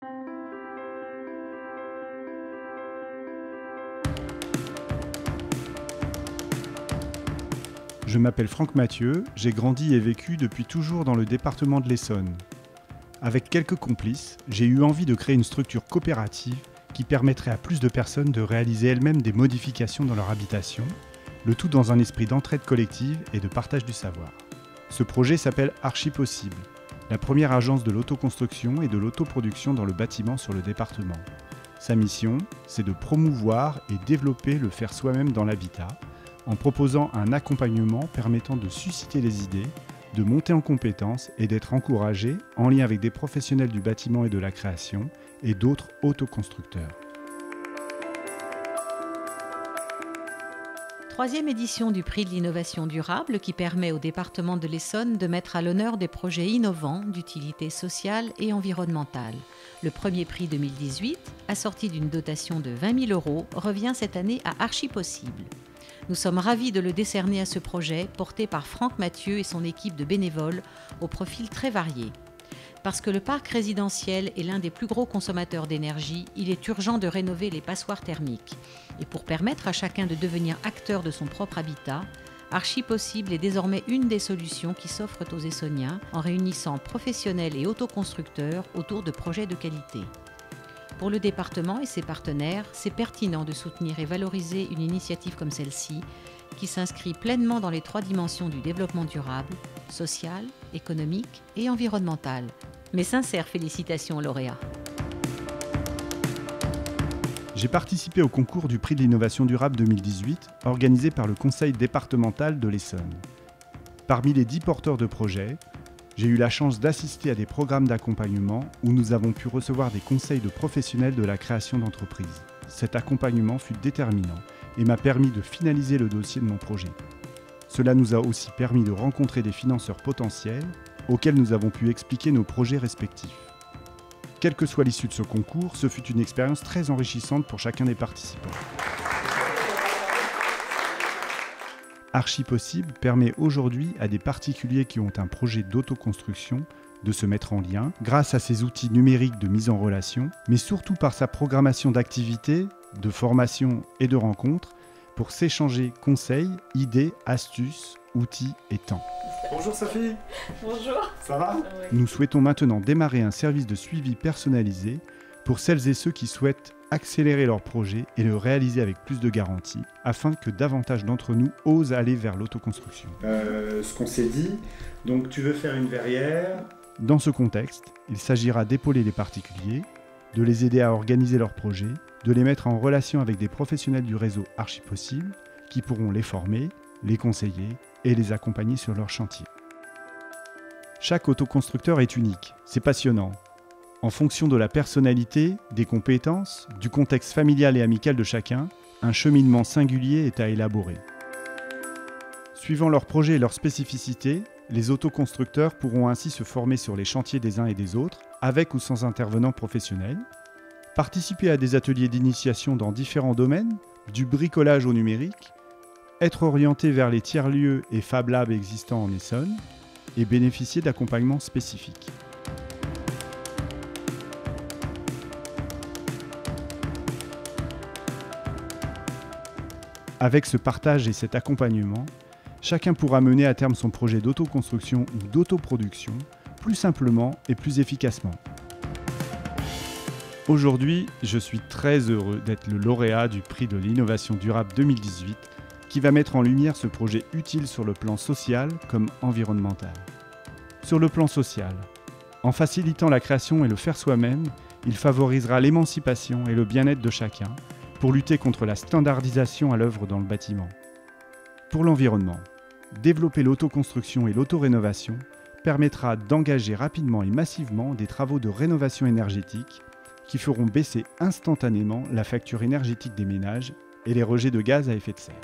Je m'appelle Franck Mathieu, j'ai grandi et vécu depuis toujours dans le département de l'Essonne. Avec quelques complices, j'ai eu envie de créer une structure coopérative qui permettrait à plus de personnes de réaliser elles-mêmes des modifications dans leur habitation, le tout dans un esprit d'entraide collective et de partage du savoir. Ce projet s'appelle Archipossible, la première agence de l'autoconstruction et de l'autoproduction dans le bâtiment sur le département. Sa mission, c'est de promouvoir et développer le faire soi-même dans l'habitat, en proposant un accompagnement permettant de susciter les idées, de monter en compétences et d'être encouragé en lien avec des professionnels du bâtiment et de la création et d'autres autoconstructeurs. Troisième édition du prix de l'innovation durable qui permet au département de l'Essonne de mettre à l'honneur des projets innovants d'utilité sociale et environnementale. Le premier prix 2018, assorti d'une dotation de 20 000 €, revient cette année à Archipossible. Nous sommes ravis de le décerner à ce projet porté par Franck Mathieu et son équipe de bénévoles au profil très varié. Parce que le parc résidentiel est l'un des plus gros consommateurs d'énergie, il est urgent de rénover les passoires thermiques. Et pour permettre à chacun de devenir acteur de son propre habitat, Archipossible est désormais une des solutions qui s'offrent aux Essonniens en réunissant professionnels et autoconstructeurs autour de projets de qualité. Pour le département et ses partenaires, c'est pertinent de soutenir et valoriser une initiative comme celle-ci, qui s'inscrit pleinement dans les 3 dimensions du développement durable, social, économique et environnemental. Mes sincères félicitations aux lauréats. J'ai participé au concours du prix de l'innovation durable 2018, organisé par le Conseil départemental de l'Essonne. Parmi les 10 porteurs de projets, j'ai eu la chance d'assister à des programmes d'accompagnement où nous avons pu recevoir des conseils de professionnels de la création d'entreprises. Cet accompagnement fut déterminant et m'a permis de finaliser le dossier de mon projet. Cela nous a aussi permis de rencontrer des financeurs potentiels auxquels nous avons pu expliquer nos projets respectifs. Quelle que soit l'issue de ce concours, ce fut une expérience très enrichissante pour chacun des participants. Archipossible permet aujourd'hui à des particuliers qui ont un projet d'autoconstruction de se mettre en lien grâce à ses outils numériques de mise en relation, mais surtout par sa programmation d'activités, de formations et de rencontres pour s'échanger conseils, idées, astuces, outils et temps. Bonjour Sophie. Bonjour. Ça va? Oui. Nous souhaitons maintenant démarrer un service de suivi personnalisé pour celles et ceux qui souhaitent accélérer leur projet et le réaliser avec plus de garantie, afin que davantage d'entre nous osent aller vers l'autoconstruction. Ce qu'on s'est dit, donc tu veux faire une verrière. Dans ce contexte, il s'agira d'épauler les particuliers, de les aider à organiser leur projet, de les mettre en relation avec des professionnels du réseau Archipossible qui pourront les former, les conseiller et les accompagner sur leur chantier. Chaque autoconstructeur est unique, c'est passionnant. En fonction de la personnalité, des compétences, du contexte familial et amical de chacun, un cheminement singulier est à élaborer. Suivant leurs projets et leurs spécificités, les autoconstructeurs pourront ainsi se former sur les chantiers des uns et des autres, avec ou sans intervenants professionnels, participer à des ateliers d'initiation dans différents domaines, du bricolage au numérique, être orientés vers les tiers-lieux et Fab Labs existants en Essonne, et bénéficier d'accompagnements spécifiques. Avec ce partage et cet accompagnement, chacun pourra mener à terme son projet d'autoconstruction ou d'autoproduction plus simplement et plus efficacement. Aujourd'hui, je suis très heureux d'être le lauréat du prix de l'innovation durable 2018 qui va mettre en lumière ce projet utile sur le plan social comme environnemental. Sur le plan social, en facilitant la création et le faire soi-même, il favorisera l'émancipation et le bien-être de chacun, pour lutter contre la standardisation à l'œuvre dans le bâtiment. Pour l'environnement, développer l'autoconstruction et l'autorénovation permettra d'engager rapidement et massivement des travaux de rénovation énergétique qui feront baisser instantanément la facture énergétique des ménages et les rejets de gaz à effet de serre.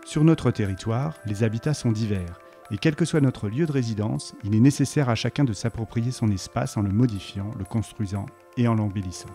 Sur notre territoire, les habitats sont divers et quel que soit notre lieu de résidence, il est nécessaire à chacun de s'approprier son espace en le modifiant, le construisant et en l'embellissant.